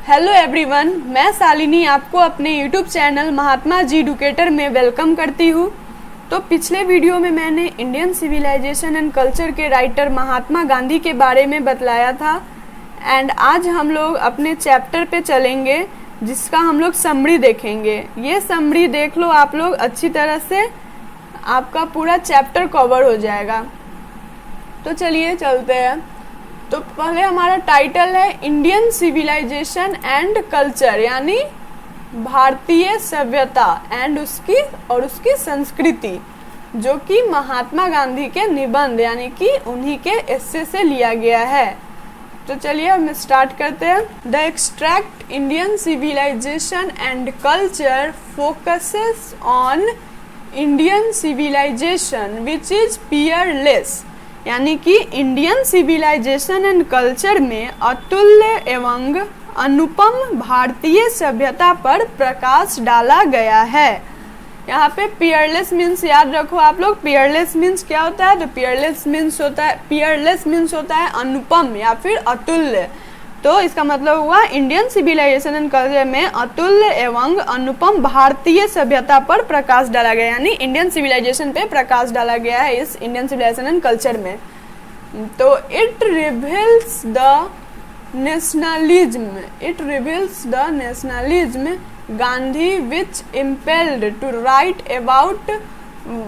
Hello everyone, मैं शालिनी आपको अपने YouTube channel Mahatma ji educator में वेलकम करती हूँ। तो पिछले वीडियो में मैंने इंडियन सिविलाइजेशन एंड कल्चर के राइटर महात्मा गांधी के बारे में बतलाया था एंड आज हम लोग अपने चैप्टर पे चलेंगे जिसका हम लोग समरी देखेंगे। ये समरी देख लो आप लोग, अच्छी तरह से आपका पूरा चैप्टर कवर हो जाएगा। तो चलिए चलते हैं। तो पहले हमारा टाइटल है इंडियन सिविलाइजेशन एंड कल्चर, यानी भारतीय सभ्यता एंड उसकी संस्कृति, जो कि महात्मा गांधी के निबंध यानी कि उन्हीं के एस्से से लिया गया है। तो चलिए हम स्टार्ट करते हैं। The extract Indian civilization and culture focuses on Indian civilization which is peerless, यानी कि इंडियन सिविलाइजेशन एंड कल्चर में अतुल्य एवं अनुपम भारतीय सभ्यता पर प्रकाश डाला गया है। यहाँ पे पीयरलेस मीन्स याद रखो आप लोग, पीयरलेस मीन्स क्या होता है? तो पीयरलेस मीन्स होता है अनुपम या फिर अतुल्य। तो इसका मतलब हुआ इंडियन सिविलाइजेशन एंड कल्चर में अतुल्य एवं अनुपम भारतीय सभ्यता पर प्रकाश डाला गया, यानी इंडियन सिविलाइजेशन पे प्रकाश डाला गया है इस इंडियन सिविलाइजेशन एंड कल्चर में। तो it reveals the nationalism Gandhi which impelled to write about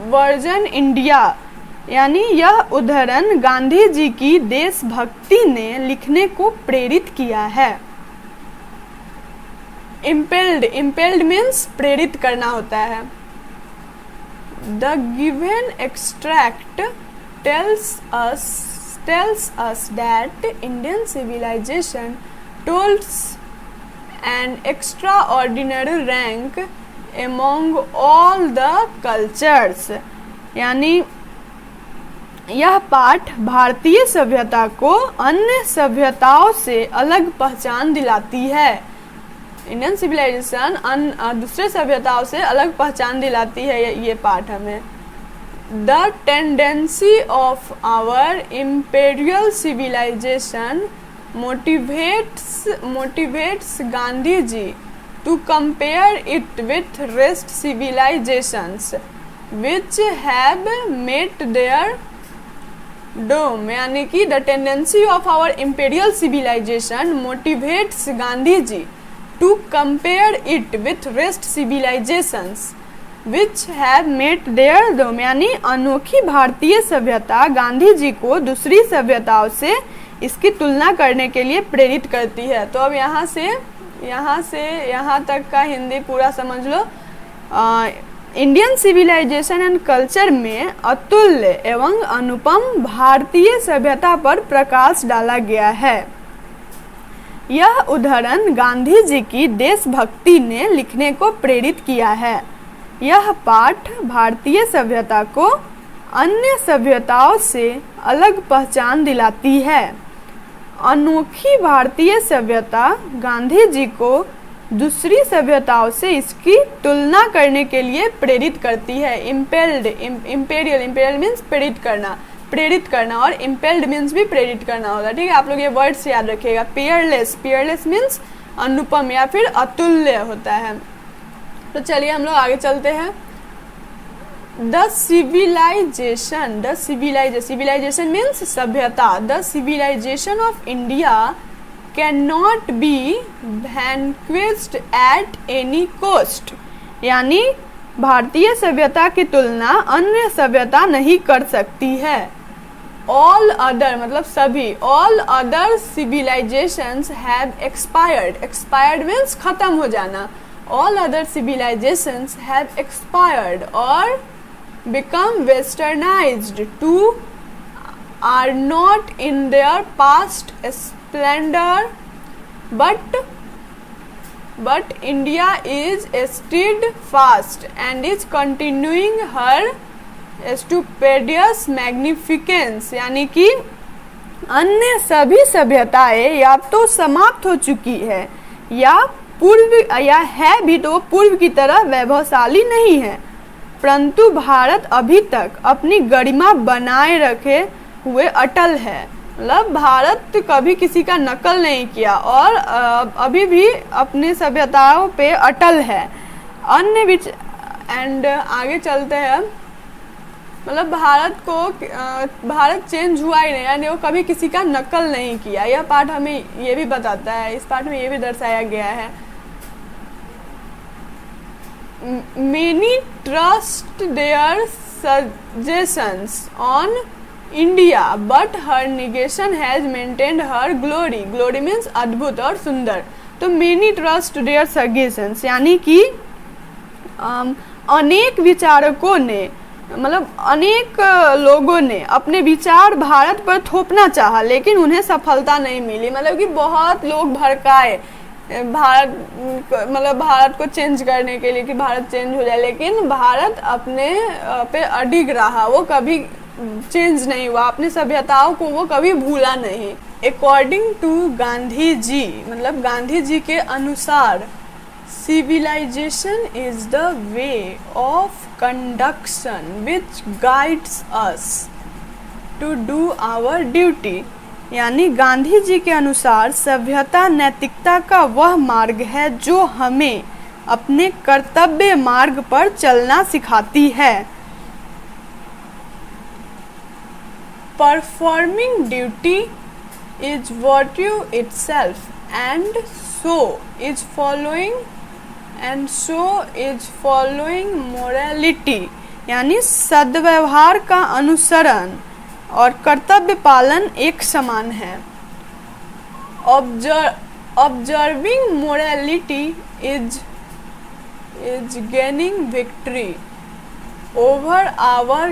version India, यानी यह उदाहरण गांधी जी की देशभक्ति ने लिखने को प्रेरित किया है। इम्पेल्ड मीन्स प्रेरित करना होता है। The given extract tells us that Indian civilization holds an extraordinary rank among all the cultures, यानी यह पाठ भारतीय सभ्यता को अन्य सभ्यताओं से अलग पहचान दिलाती है। इंडियन सिविलाइजेशन दूसरे सभ्यताओं से अलग पहचान दिलाती है ये पाठ हमें। The tendency of our imperial civilisation motivates Gandhi ji to compare it with rest civilisations which have met their doom, यानी कि the tendency of our imperial civilisation motivates Gandhi ji to compare it with rest civilisations which have met their doom, यानी अनोखी भारतीय सभ्यता गांधी जी को दूसरी सभ्यताओं से इसकी तुलना करने के लिए प्रेरित करती है। तो अब यहाँ से यहाँ तक का हिंदी पूरा समझ लो। इंडियन सिविलाइजेशन एंड कल्चर में अतुल्य एवं अनुपम भारतीय सभ्यता पर प्रकाश डाला गया है। यह उदाहरण गांधी जी की देशभक्ति ने लिखने को प्रेरित किया है। यह पाठ भारतीय सभ्यता को अन्य सभ्यताओं से अलग पहचान दिलाती है। अनोखी भारतीय सभ्यता गांधी जी को दूसरी सभ्यताओं से इसकी तुलना करने के लिए प्रेरित करती है। इम्पेरियल मीन्स प्रेरित करना और इम्पेल्ड मीन्स भी प्रेरित करना होगा। ठीक है, आप लोग ये वर्ड्स याद रखिएगा। पीयरलेस मीन्स अनुपम या फिर अतुल्य होता है। तो चलिए हम लोग आगे चलते हैं। द सिविलाइजेशन मीन्स सभ्यता। The civilization of India cannot be vanquished at any cost, यानी भारतीय सभ्यता की तुलना अन्य सभ्यता नहीं कर सकती है। All other मतलब सभी, all other civilizations have expired means खत्म हो जाना। All other civilizations have expired or become westernized to are not in their past splendor, but India is steadfast and is continuing her stupendous magnificence, यानी कि अन्य सभी सभ्यताएं या तो समाप्त हो चुकी है या है भी तो पूर्व की तरह वैभवशाली नहीं है, परंतु भारत अभी तक अपनी गरिमा बनाए रखे हुए अटल है। मतलब भारत कभी किसी का नकल नहीं किया और अभी भी अपने सभ्यताओं पे अटल है। अन्य एंड आगे चलते हैं, मतलब भारत चेंज हुआ ही नहीं, यानी वो कभी किसी का नकल नहीं किया। यह पाठ हमें ये भी बताता है, इस पाठ में ये भी दर्शाया गया है। Many trust their suggestions on India, but her negation has maintained her glory. Glory means अद्भुत और सुंदर। तो many trust their suggestions यानी कि अनेक विचारकों ने, मतलब अनेक लोगों ने अपने विचार भारत पर थोपना चाहा, लेकिन उन्हें सफलता नहीं मिली। मतलब कि बहुत लोग भड़काए भारत को चेंज करने के लिए कि भारत चेंज हो जाए, लेकिन भारत अपने पे अडिग रहा, वो कभी चेंज नहीं हुआ, अपनी सभ्यताओं को वो कभी भूला नहीं। अकॉर्डिंग टू गांधी जी, मतलब गांधी जी के अनुसार, civilization is the way of conduction which guides us to do our duty। यानी गांधी जी के अनुसार सभ्यता नैतिकता का वह मार्ग है जो हमें अपने कर्तव्य मार्ग पर चलना सिखाती है। Performing duty is virtue itself, and so is following morality। यानी सद्व्यवहार का अनुसरण और कर्तव्य पालन एक समान है। Observing morality is gaining victory over our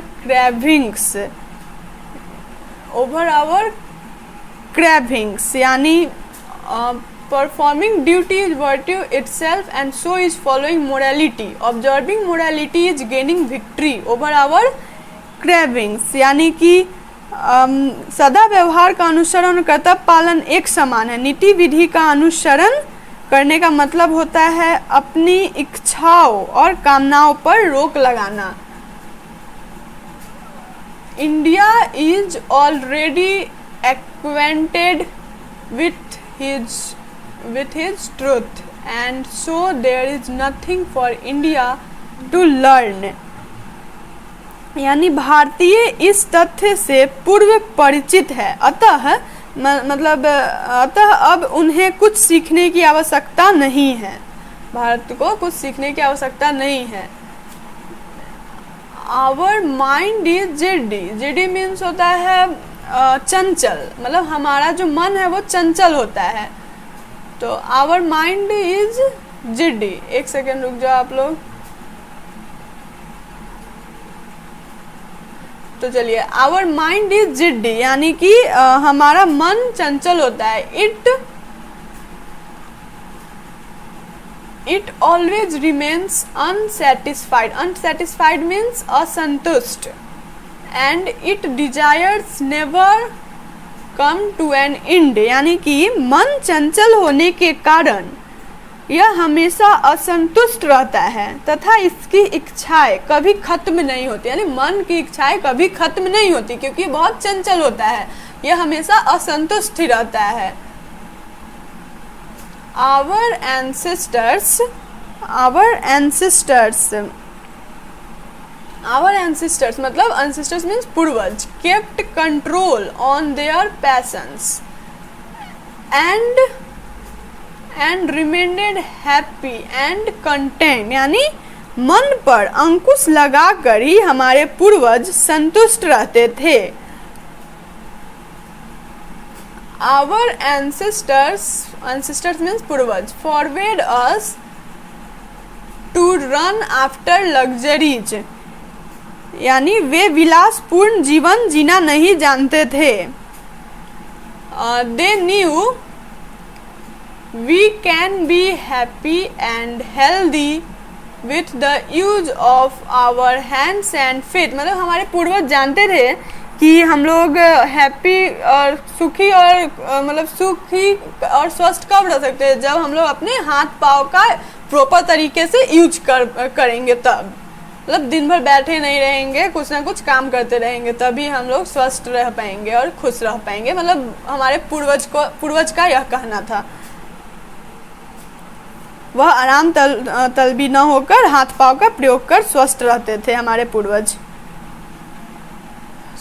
cravings। यानी performing duty is virtue itself, and so is following morality। Observing morality is gaining victory over our cravings। यानी कि सदा व्यवहार का अनुसरण और कर्तव्य पालन एक समान है। नीति विधि का अनुसरण करने का मतलब होता है अपनी इच्छाओं और कामनाओं पर रोक लगाना। India is already acquainted with his truth, and so there is nothing for India to learn। यानी भारतीय इस तथ्य से पूर्व परिचित है, अतः अब उन्हें कुछ सीखने की आवश्यकता नहीं है। भारत को कुछ सीखने की आवश्यकता नहीं है। Our mind is giddy. Giddy means होता है चंचल, मतलब हमारा जो मन है वो चंचल होता है। तो आवर माइंड इज जेडी। एक सेकेंड रुक जाओ आप लोग। तो चलिए, आवर माइंड इज जिड्डी यानी कि हमारा मन चंचल होता है। It always remains unsatisfied. Unsatisfied means असंतुष्ट। And it desires never come to an end. यानी कि मन चंचल होने के कारण यह हमेशा असंतुष्ट रहता है तथा इसकी इच्छाएं कभी खत्म नहीं होती। यानी मन की इच्छाएं कभी खत्म नहीं होती क्योंकि बहुत चंचल होता है, यह हमेशा असंतुष्ट ही रहता है। Our ancestors मतलब ancestors means पूर्वज, kept control on their passions and remained happy and content। यानी मन पर अंकुश लगाकर ही हमारे पूर्वज संतुष्ट रहते थे। Our ancestors means पूर्वज forbade us to run after luxuries। यानी वे विलासपूर्ण जीवन जीना नहीं जानते थे। They knew we can be happy and healthy with the use of our hands and feet। मतलब हमारे पूर्वज जानते थे कि हम लोग हैप्पी और सुखी और स्वस्थ कब रह सकते हैं, जब हम लोग अपने हाथ पाँव का प्रॉपर तरीके से यूज करेंगे तब। मतलब दिन भर बैठे नहीं रहेंगे, कुछ ना कुछ काम करते रहेंगे, तभी हम लोग स्वस्थ रह पाएंगे और खुश रह पाएंगे। मतलब हमारे पूर्वज का यह कहना था। वह आराम तलबी न होकर हाथ पांव का प्रयोग कर स्वस्थ रहते थे हमारे पूर्वज।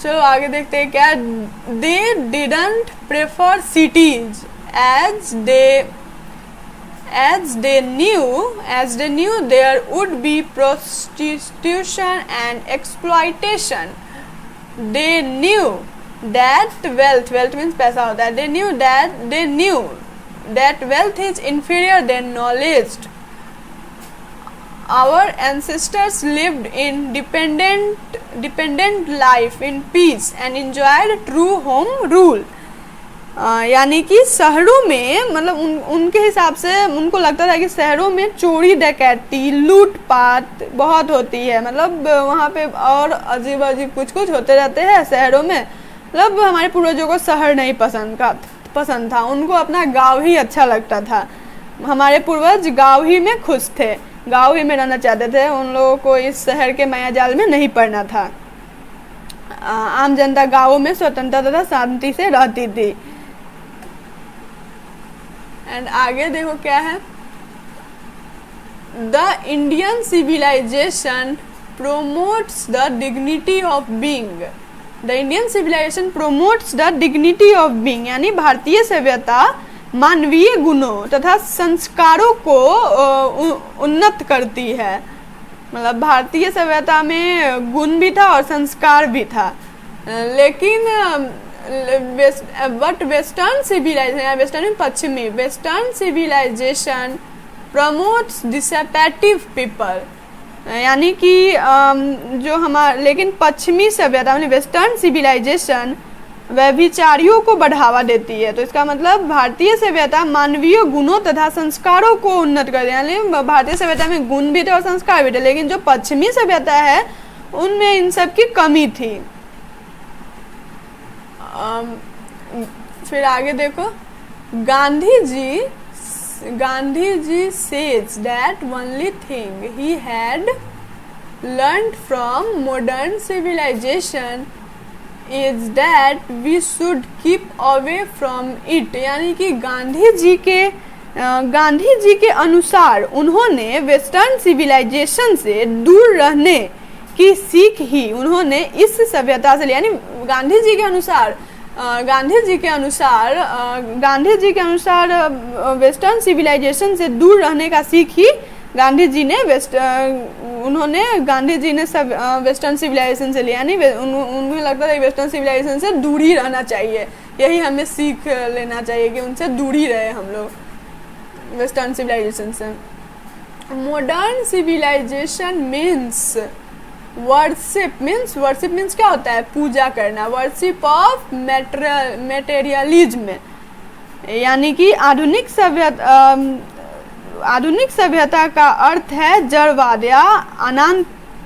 चलो आगे देखते हैं क्या। They didn't prefer cities as they knew there would be prostitution and exploitation. They knew that wealth means पैसा होता है। they knew that wealth is inferior than knowledge. Our ancestors lived in dependent life in peace and enjoyed true home rule. यानी कि शहरों में मतलब उनके हिसाब से उनको लगता था कि शहरों में चोरी डकैती लूटपाट बहुत होती है, मतलब वहाँ पे और अजीब अजीब कुछ होते रहते हैं शहरों में। मतलब हमारे पूर्वजों को शहर नहीं पसंद था, उनको अपना गांव ही अच्छा लगता था। हमारे पूर्वज गांव ही में खुश थे, गांव ही में रहना चाहते थे, उन लोगों को इस शहर के मायाजाल में नहीं पड़ना था। आम जनता गांवों में स्वतंत्रता तथा शांति से रहती थी। एंड आगे देखो क्या है। The Indian civilization promotes the dignity of being. The Indian civilization promotes the dignity of being, यानी भारतीय सभ्यता मानवीय गुणों तथा संस्कारों को उन्नत करती है। मतलब भारतीय सभ्यता में गुण भी था और संस्कार भी था, लेकिन but western civilisation western civilisation promotes deceptive people, यानी कि जो हमारा लेकिन पश्चिमी सभ्यता यानी वेस्टर्न सिविलाइजेशन व्यभिचारियों को बढ़ावा देती है। तो इसका मतलब भारतीय सभ्यता मानवीय गुणों तथा संस्कारों को उन्नत कर दिया, यानी भारतीय सभ्यता में गुण भी थे और संस्कार भी थे, लेकिन जो पश्चिमी सभ्यता है उनमें इन सब की कमी थी। फिर आगे देखो। Gandhi ji says that only thing he had learned from modern civilization is that we should keep away from it, यानी कि गांधी जी के अनुसार उन्होंने वेस्टर्न सिविलाइजेशन से दूर रहने की सीख ही उन्होंने इस सभ्यता से ली। यानी गांधी जी के अनुसार वेस्टर्न सिविलाइजेशन से दूर रहने का सीख ही गांधी जी ने सब वेस्टर्न सिविलाइजेशन से लिया। यानी उन्हें लगता था कि वेस्टर्न सिविलाइजेशन से दूर ही रहना चाहिए, यही हमें सीख लेना चाहिए कि उनसे दूर ही रहे हम लोग वेस्टर्न सिविलाइजेशन से। Modern civilization means worship means क्या होता है? पूजा करना। वर्शिप ऑफ मेटेरियलिज्म, यानी कि आधुनिक सभ्यता का अर्थ है जड़वाद या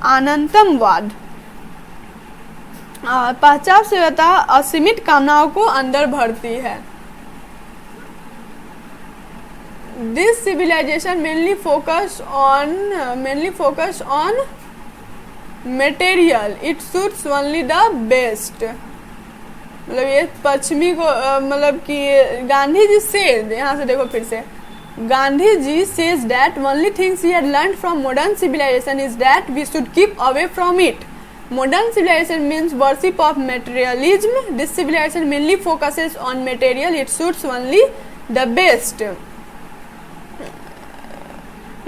अनंतमवाद। पाश्चात्य सभ्यता असीमित कामनाओं को अंदर भरती है। This civilization mainly focus on material, it suits only the best. मतलब ये पश्चिमी को मतलब कि गांधी जी से, यहाँ से देखो फिर से, Gandhi ji says that only things he had learned from modern civilization is that we should keep away from it. Modern civilization means worship of materialism. This civilization mainly focuses on material, it suits only the best.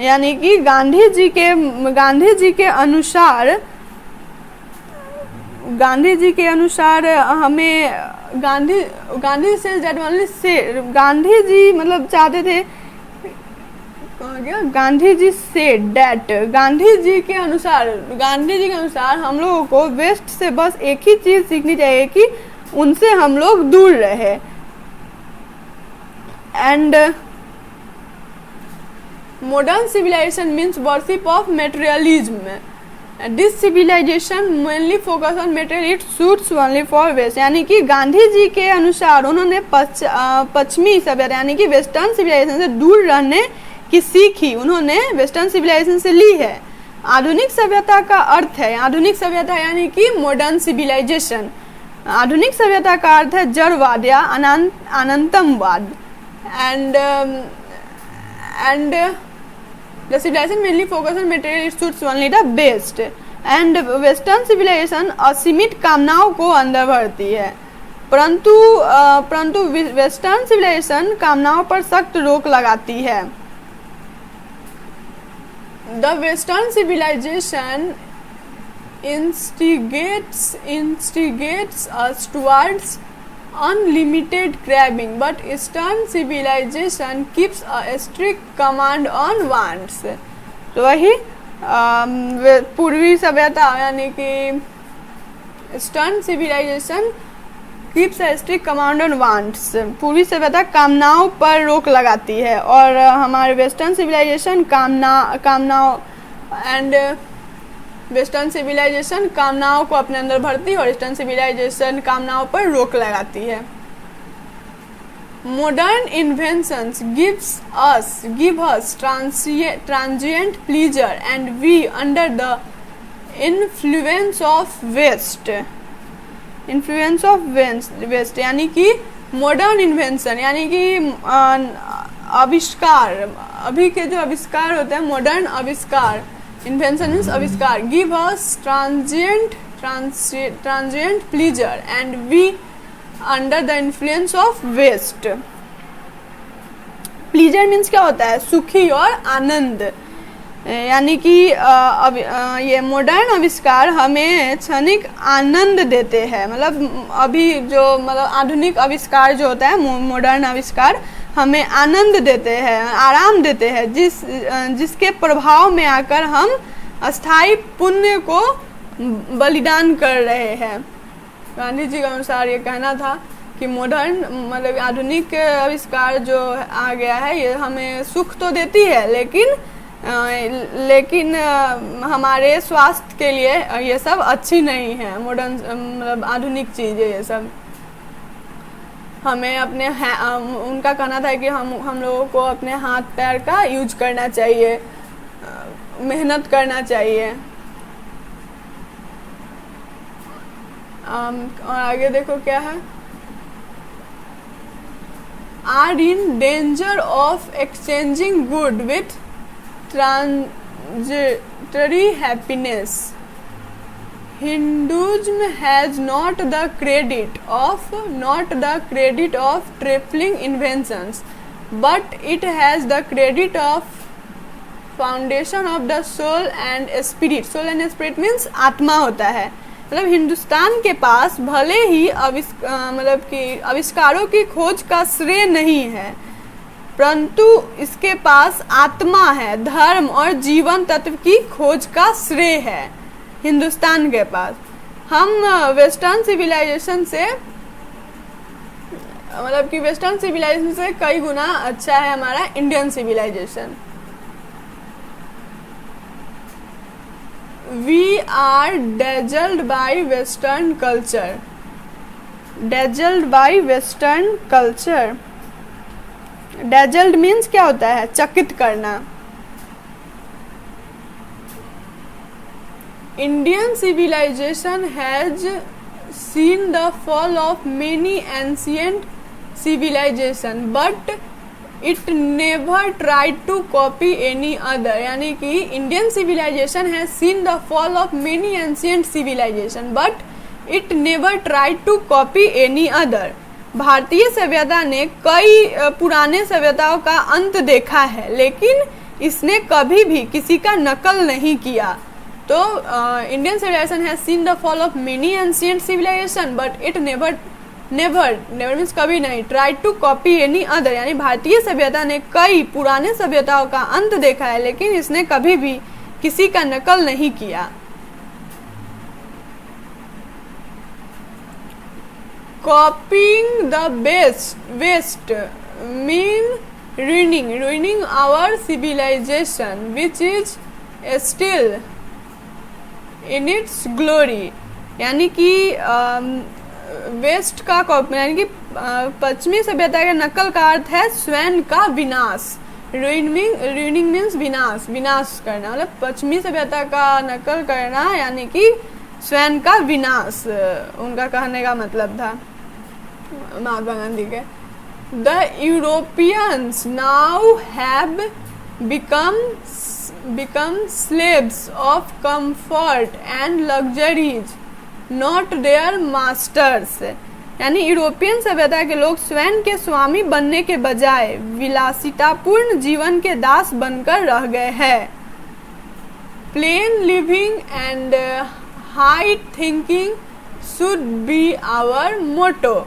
यानी कि गांधी जी के अनुसार हमें गांधी से गांधी जी मतलब चाहते थे, Gandhi ji say that Gandhi ji के अनुसार हम लोगों को वेस्ट से बस एक ही चीज सीखनी चाहिए कि उनसे हम लोग दूर रहे। And modern civilization means worship of materialism. This civilization mainly focus on material, it suits only for west. यानी कि गांधी जी के अनुसार उन्होंने पश्चिमी सभ्यता यानी कि वेस्टर्न सिविलाइजेशन से दूर रहने की सीख ही उन्होंने वेस्टर्न सिविलाइजेशन से ली है। आधुनिक सभ्यता का अर्थ है, आधुनिक सभ्यता यानी कि मॉडर्न सिविलाइजेशन। आधुनिक सभ्यता का अर्थ है जड़वाद या अनंतमवाद। And the civilisation mainly focus on material, it suits only the best. And western civilisation असीमित कामनाओं को अंदर भरती है, परंतु वेस्टर्न सिविलाइजेशन कामनाओं पर सख्त रोक लगाती है। The Western civilization instigates us towards unlimited craving, but Eastern civilization keeps a strict command on wants। तो वही पूर्वी सभ्यता यानी कि eastern civilization keeps a strict command on wants, पूर्वी सभ्यता कामनाओं पर रोक लगाती है, और हमारे वेस्टर्न सिविलाइजेशन कामनाओं एंड वेस्टर्न सिविलाइजेशन कामनाओं को अपने अंदर भरती है और ईस्टर्न सिविलाइजेशन कामनाओं पर रोक लगाती है। Modern inventions give us transient pleasure and we under the influence of west यानी कि मॉडर्न इन्वेंशन यानी कि आविष्कार, अभी के जो आविष्कार होते हैं मॉडर्न आविष्कार, इन्वेंशन मीन्स आविष्कार, give us transient pleasure and we under the influence of west. Pleasure means क्या होता है, सुखी और आनंद, यानी कि ये मॉडर्न आविष्कार हमें क्षणिक आनंद देते हैं। मतलब अभी जो आधुनिक आविष्कार जो होता है मॉडर्न आविष्कार हमें आनंद देते हैं, आराम देते हैं, जिसके प्रभाव में आकर हम अस्थायी पुण्य को बलिदान कर रहे हैं। गांधी जी के अनुसार ये कहना था कि मॉडर्न आधुनिक आविष्कार जो आ गया है ये हमें सुख तो देती है, लेकिन हमारे स्वास्थ्य के लिए ये सब अच्छी नहीं है। मॉडर्न आधुनिक चीज़ें ये सब हमें अपने उनका कहना था कि हम लोगों को अपने हाथ पैर का यूज करना चाहिए, मेहनत करना चाहिए। और आगे देखो क्या है, are in danger of exchanging good with transitory happiness. Hinduism has not the credit of trifling inventions, but it has the credit of foundation of the soul and spirit. Soul and spirit means आत्मा होता है। मतलब हिंदुस्तान के पास भले ही आविष्कारों की खोज का श्रेय नहीं है, परंतु इसके पास आत्मा है, धर्म और जीवन तत्व की खोज का श्रेय है हिंदुस्तान के पास। हम वेस्टर्न सिविलाइजेशन से वेस्टर्न सिविलाइजेशन से कई गुना अच्छा है हमारा Indian civilization. We are dazzled by western culture. Dazzled means क्या होता है, चकित करना। Indian civilization has seen the fall of many ancient civilization but it never tried to copy any other. यानी कि Indian civilization has seen the fall of many ancient civilization but it never tried to copy any other. भारतीय सभ्यता ने कई पुराने सभ्यताओं का अंत देखा है, लेकिन इसने कभी भी किसी का नकल नहीं किया। तो Indian civilization has seen the fall of many ancient civilization but it never means कभी नहीं, try to copy any other. यानी भारतीय सभ्यता ने कई पुराने सभ्यताओं का अंत देखा है, लेकिन इसने कभी भी किसी का नकल नहीं किया। Copying the West mean ruining our civilization, which is still in its glory। यानी कि वेस्ट का कॉपी यानी कि पश्चिमी सभ्यता के नकल का अर्थ है स्वयं का विनाश। रूइनिंग मीन्स विनाश, विनाश करना, मतलब पश्चिमी सभ्यता का नकल करना यानी कि स्वयं का विनाश, उनका कहने का मतलब था महात्मा गांधी के। The Europeans now have become slaves of comfort and luxuries, not their masters। यानी यूरोपियन सभ्यता के लोग स्वयं के स्वामी बनने के बजाय विलासितापूर्ण जीवन के दास बनकर रह गए हैं। Plain living and high thinking should be our motto,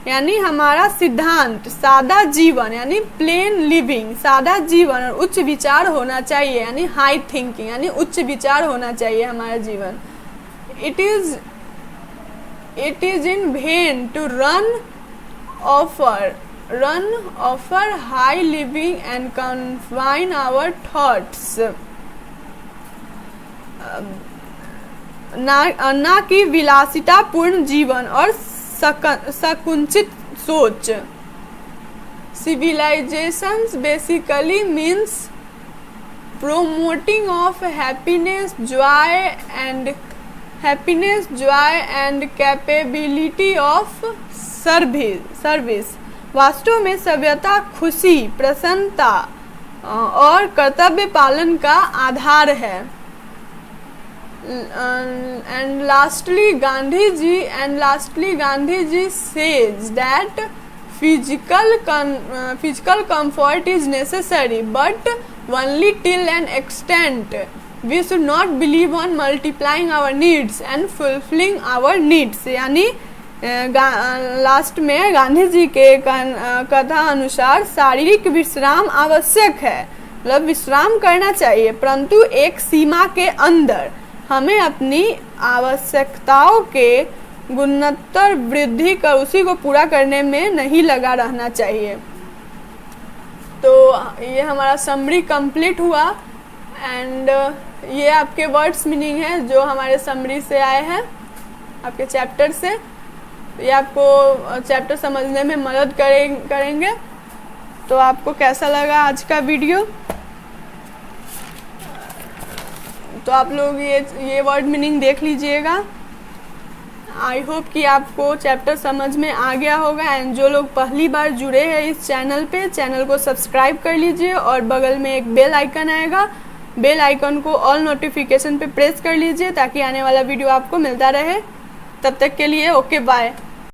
यानी हमारा सिद्धांत सादा जीवन, यानी प्लेन लिविंग सादा जीवन और उच्च विचार होना चाहिए, यानी हाई थिंकिंग यानी उच्च विचार होना चाहिए हमारा जीवन। It is in vain to offer high living and confine our thoughts, ना कि विलासितापूर्ण जीवन और संकुचित सोच। Civilizations basically means promoting of happiness, joy and capability of service। वास्तव में सभ्यता खुशी, प्रसन्नता और कर्तव्य पालन का आधार है। And lastly Gandhi ji says that physical comfort is necessary, but only till an extent। We should not believe on multiplying our needs and fulfilling our needs। यानी लास्ट में गांधी जी के कथा अनुसार शारीरिक विश्राम आवश्यक है, मतलब विश्राम करना चाहिए, परंतु एक सीमा के अंदर हमें अपनी आवश्यकताओं के गुणोत्तर वृद्धि कर उसी को पूरा करने में नहीं लगा रहना चाहिए। तो ये हमारा समरी कंप्लीट हुआ एंड ये आपके वर्ड्स मीनिंग है जो हमारे समरी से आए हैं आपके चैप्टर से। ये आपको चैप्टर समझने में मदद करेंगे। तो आपको कैसा लगा आज का वीडियो? तो आप लोग ये वर्ड मीनिंग देख लीजिएगा। आई होप कि आपको चैप्टर समझ में आ गया होगा। एंड जो लोग पहली बार जुड़े हैं इस चैनल पे, चैनल को सब्सक्राइब कर लीजिए और बगल में एक बेल आइकन आएगा, बेल आइकन को ऑल नोटिफिकेशन पे प्रेस कर लीजिए ताकि आने वाला वीडियो आपको मिलता रहे। तब तक के लिए ओके बाय।